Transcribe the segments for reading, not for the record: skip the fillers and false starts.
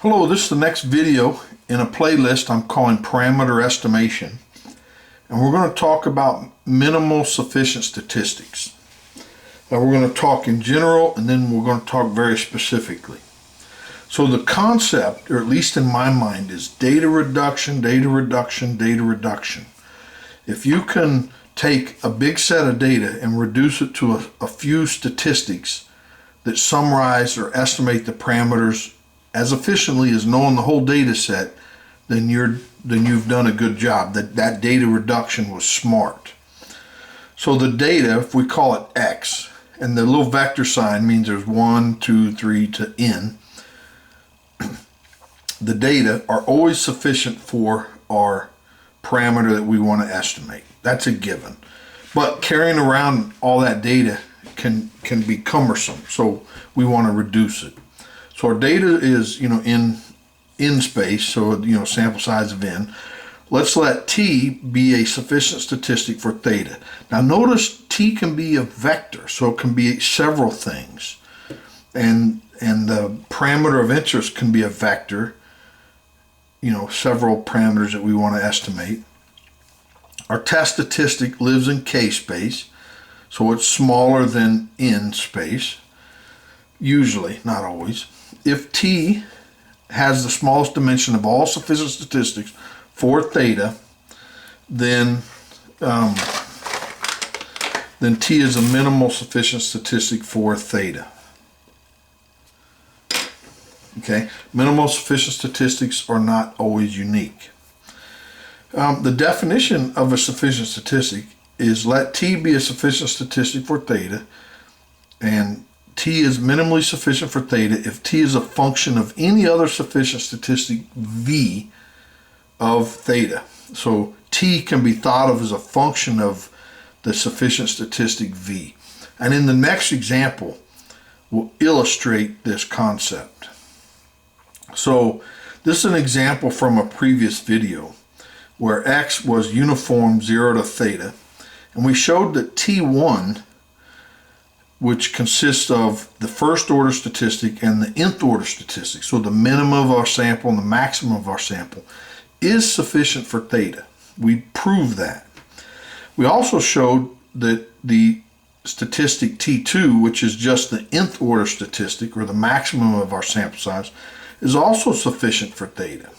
Hello, this is the next video in a playlist I'm calling Parameter Estimation. And we're going to talk about minimal sufficient statistics. Now we're going to talk in general and then we're going to talk very specifically. So the concept, or at least in my mind, is data reduction, data reduction, data reduction. If you can take a big set of data and reduce it to a few statistics that summarize or estimate the parameters as efficiently as knowing the whole data set, then you've done a good job. That data reduction was smart. So the data, if we call it X, and the little vector sign means there's 1, 2, 3 to n, the data are always sufficient for our parameter that we want to estimate. That's a given. But carrying around all that data can be cumbersome, so we want to reduce it. So our data is, in space, so, sample size of n. Let's let t be a sufficient statistic for theta. Now notice t can be a vector, so it can be several things. And the parameter of interest can be a vector, several parameters that we want to estimate. Our test statistic lives in k space, so it's smaller than n space, usually, not always. If t has the smallest dimension of all sufficient statistics for theta, then t is a minimal sufficient statistic for theta. Okay, minimal sufficient statistics are not always unique. The definition of a sufficient statistic is let t be a sufficient statistic for theta, and t is minimally sufficient for theta if t is a function of any other sufficient statistic v of theta. So t can be thought of as a function of the sufficient statistic v. And in the next example, we'll illustrate this concept. So this is an example from a previous video where x was uniform 0 to theta, and we showed that t1, which consists of the first order statistic and the nth order statistic, so the minimum of our sample and the maximum of our sample, is sufficient for theta. We proved that. We also showed that the statistic t2, which is just the nth order statistic or the maximum of our sample size, is also sufficient for theta.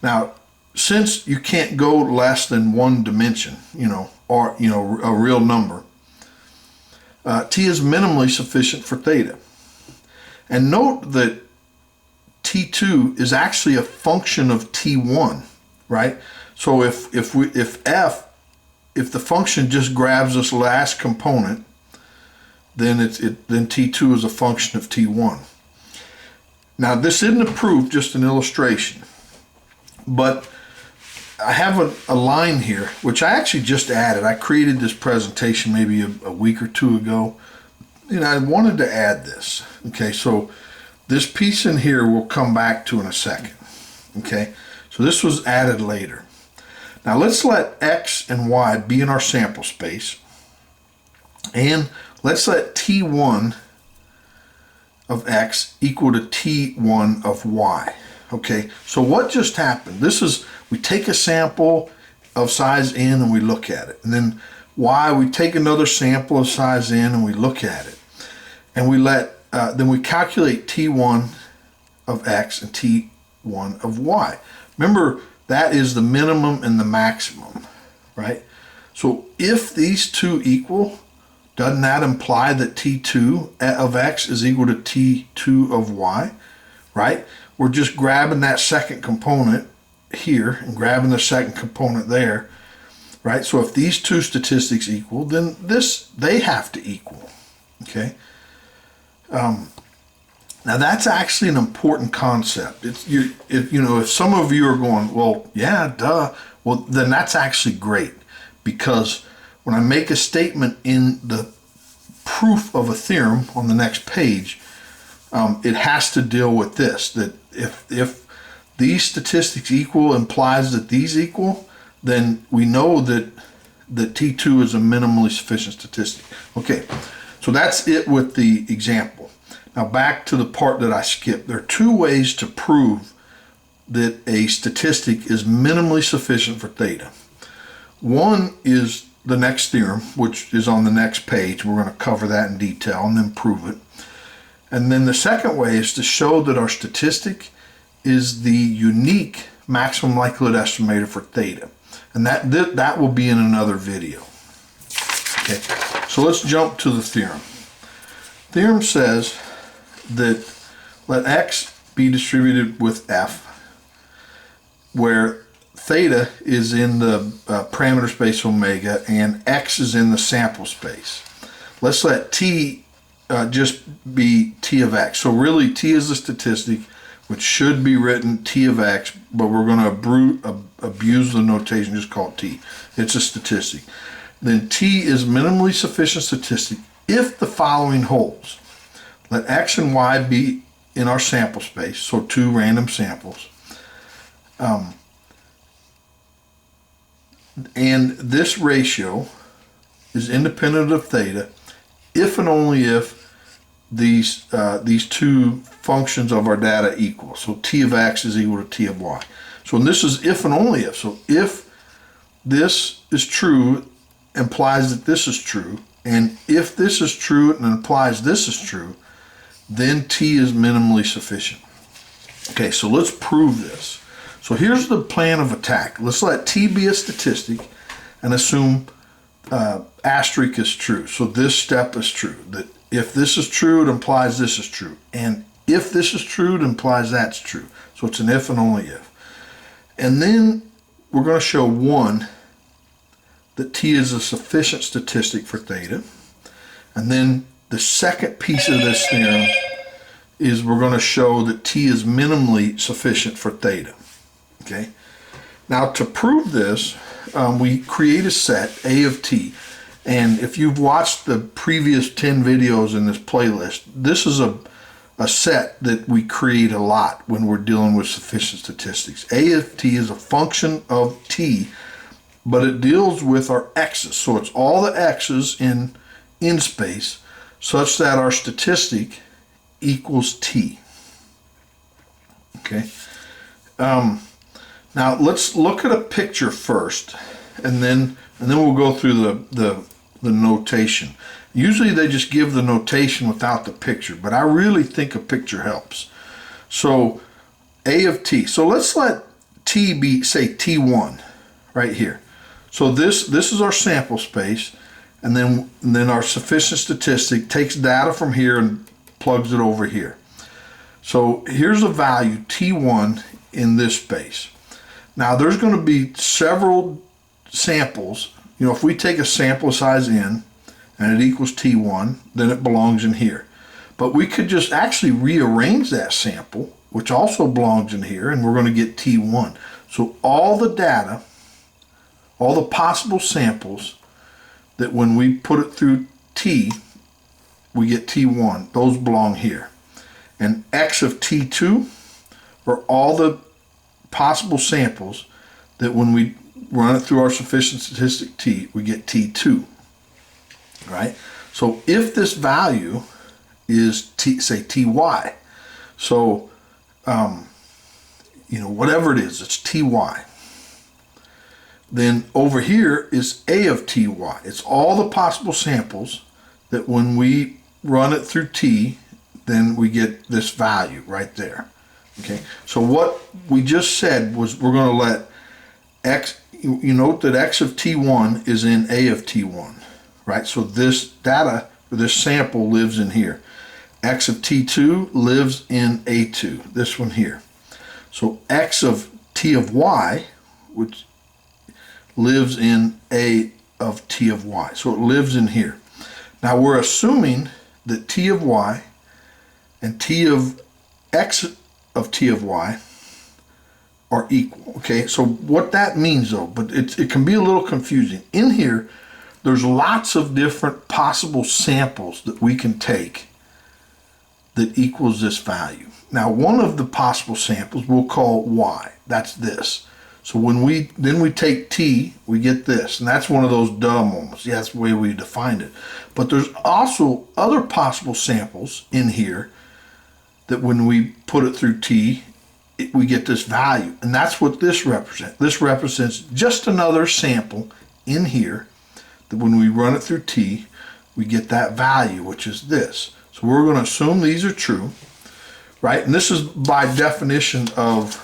Now, since you can't go less than one dimension, or a real number, t is minimally sufficient for theta. And note that t2 is actually a function of t1, right? So if the function just grabs this last component, then t2 is a function of t1. Now this isn't a proof, just an illustration. But I have a line here, which I actually just added. I created this presentation maybe a week or two ago, and I wanted to add this. Okay, so this piece in here we'll come back to in a second. Okay, so this was added later. Now let's let x and y be in our sample space, and let's let t1 of x equal to t1 of y. Okay, so what just happened? We take a sample of size n and we look at it. And then y, we take another sample of size n and we look at it. And then we calculate t1 of x and t1 of y. Remember, that is the minimum and the maximum, right? So if these two equal, doesn't that imply that t2 of x is equal to t2 of y, right? We're just grabbing that second component here and grabbing the second component there, right? So if these two statistics equal, then they have to equal, okay? Now that's actually an important concept. If some of you are going, well, yeah, duh, well, then that's actually great, because when I make a statement in the proof of a theorem on the next page, it has to deal with this, that if these statistics equal implies that these equal, then we know that T2 is a minimally sufficient statistic. Okay, so that's it with the example. Now back to the part that I skipped. There are two ways to prove that a statistic is minimally sufficient for theta. One is the next theorem, which is on the next page. We're going to cover that in detail and then prove it. And then the second way is to show that our statistic is the unique maximum likelihood estimator for theta. And that will be in another video. Okay, so let's jump to the theorem. Theorem says that let x be distributed with f, where theta is in the parameter space omega and x is in the sample space. Let's let t just be t of x. So really t is the statistic, which should be written t of x, but we're going to abuse the notation, just call it t. It's a statistic. Then t is minimally sufficient statistic if the following holds. Let x and y be in our sample space, so two random samples. And this ratio is independent of theta if and only if these two functions of our data equal. So t of x is equal to t of y. So this is if and only if. So if this is true, implies that this is true, and if this is true and implies this is true, then t is minimally sufficient. Okay, so let's prove this. So here's the plan of attack. Let's let t be a statistic and assume asterisk is true. So this step is true. That if this is true, it implies this is true. And if this is true, it implies that's true. So it's an if and only if. And then we're going to show one, that t is a sufficient statistic for theta. And then the second piece of this theorem is we're going to show that t is minimally sufficient for theta. Okay. Now to prove this, we create a set A of t. And if you've watched the previous 10 videos in this playlist, this is a set that we create a lot when we're dealing with sufficient statistics. A of t is a function of t, but it deals with our x's. So it's all the x's in space such that our statistic equals t. Okay. Now let's look at a picture first, and then we'll go through the notation. Usually they just give the notation without the picture, but I really think a picture helps. So A of t. So let's let t be, say, t1 right here. So this is our sample space, and then our sufficient statistic takes data from here and plugs it over here. So here's a value t1 in this space. Now there's going to be several samples. You know, if we take a sample size n and it equals t1, then it belongs in here. But we could just actually rearrange that sample, which also belongs in here, and we're going to get t1. So all the data, all the possible samples that when we put it through t, we get t1, those belong here. And x of t2 are all the possible samples that when we run it through our sufficient statistic t, we get t2, right? So if this value is t, say ty, so you know, whatever it is, it's ty, then over here is a of ty. It's all the possible samples that when we run it through t, then we get this value right there. Okay, so what we just said was we're going to let x, you note that x of t1 is in a of t1, right? So this data, or this sample, lives in here. X of t2 lives in a2, this one here. So x of t of y, which lives in a of t of y. So it lives in here. Now we're assuming that t of y and t of x of t of y are equal. Okay, so what that means though, but it can be a little confusing. In here, there's lots of different possible samples that we can take that equals this value. Now, one of the possible samples we'll call y. That's this. So when we take t, we get this, and that's one of those duh moments. Yeah, that's the way we defined it. But there's also other possible samples in here that when we put it through t, we get this value. And that's what this represents. This represents just another sample in here that when we run it through t, we get that value, which is this. So we're going to assume these are true, right? And this is by definition of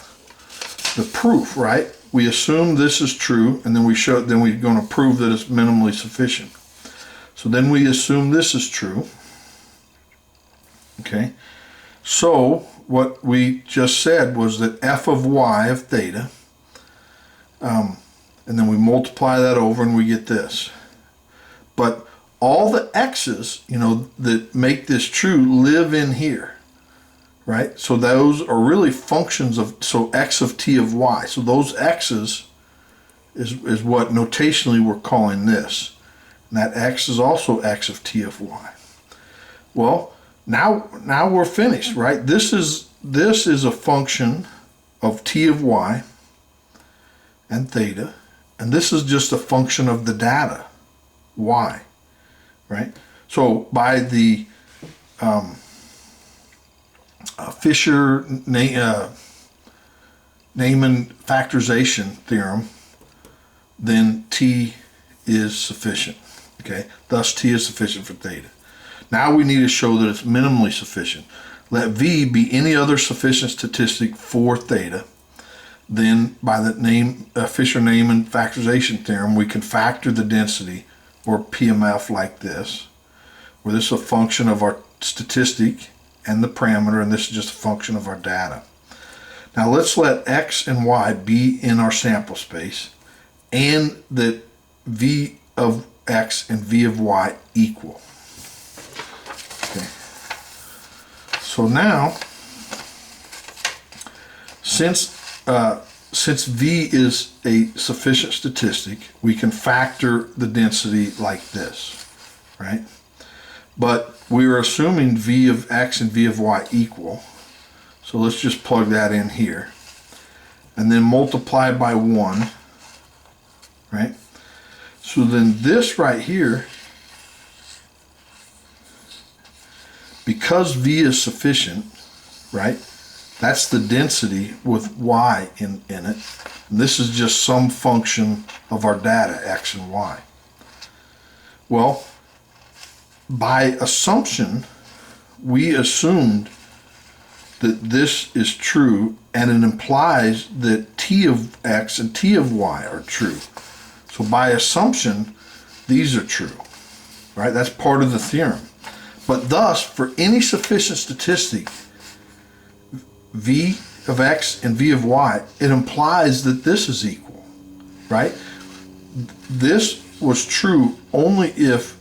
the proof, right? We assume this is true, and then we're going to prove that it's minimally sufficient. So then we assume this is true. Okay. So what we just said was that f of y of theta, and then we multiply that over and we get this. But all the x's, that make this true live in here, right? So those are really functions of, so x of t of y. So those x's is what notationally we're calling this. And that x is also x of t of y. Well, now we're finished, right? This is a function of t of y and theta, and this is just a function of the data, y, right? So by the Fisher-Neyman factorization theorem, then t is sufficient, okay? Thus t is sufficient for theta. Now we need to show that it's minimally sufficient. Let V be any other sufficient statistic for theta. Then by the Fisher-Neyman factorization theorem, we can factor the density, or PMF, like this, where this is a function of our statistic and the parameter, and this is just a function of our data. Now let's let x and y be in our sample space, and that V of x and V of y equal. Okay. So now, since V is a sufficient statistic, we can factor the density like this, right? But we're assuming V of x and V of y equal. So let's just plug that in here. And then multiply by 1, right? So then this right here, because V is sufficient, right? That's the density with y in it. And this is just some function of our data, x and y. Well, by assumption, we assumed that this is true, and it implies that t of x and t of y are true. So by assumption, these are true, right? That's part of the theorem. But thus, for any sufficient statistic, V of x and V of y, it implies that this is equal, right? This was true only if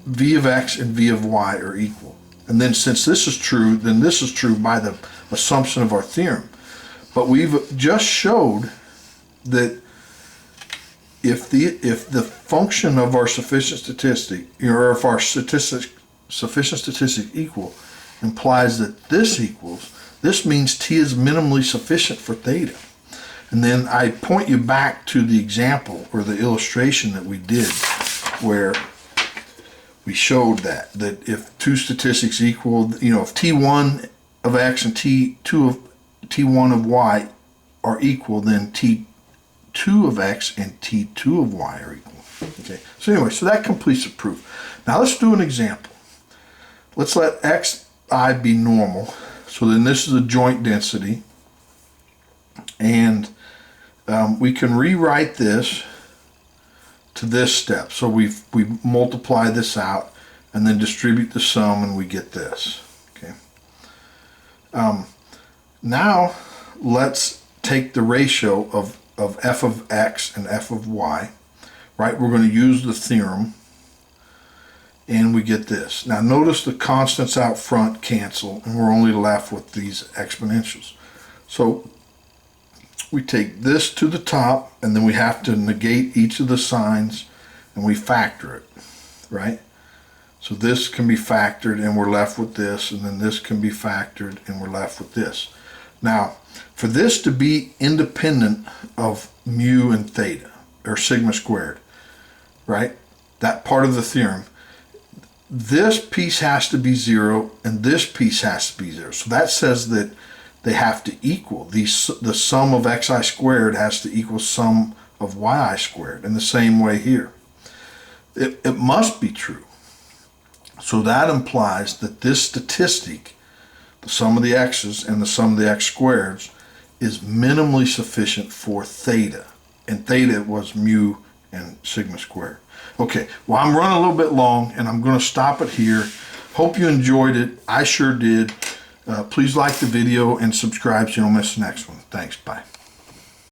V of x and V of y are equal. And then since this is true, then this is true by the assumption of our theorem. But we've just showed that if the function of our sufficient statistic, or if our sufficient statistic equal implies that this equals, this means t is minimally sufficient for theta. And then I point you back to the example or the illustration that we did, where we showed that if two statistics equal, if t1 of x and t1 of y are equal, then t2 of x and t2 of y are equal. Okay. So anyway, so that completes the proof. Now let's do an example. Let's let xi be normal. So then this is a joint density, and we can rewrite this to this step. So we multiply this out and then distribute the sum, and we get this. Okay. Now let's take the ratio of f of x and f of y, right? We're going to use the theorem, and we get this. Now notice the constants out front cancel, and we're only left with these exponentials. So we take this to the top, and then we have to negate each of the signs, and we factor it, right? So this can be factored, and we're left with this, and then this can be factored, and we're left with this. Now, for this to be independent of mu and theta, or sigma squared, right? That part of the theorem, this piece has to be 0 and this piece has to be 0. So that says that they have to equal. The sum of xi squared has to equal sum of yi squared. In the same way here. It must be true. So that implies that this statistic, the sum of the x's and the sum of the x squareds, is minimally sufficient for theta. And theta was mu and sigma squared. Okay, well, I'm running a little bit long and I'm going to stop it here. Hope you enjoyed it. I sure did. Please like the video and subscribe so you don't miss the next one. Thanks. Bye.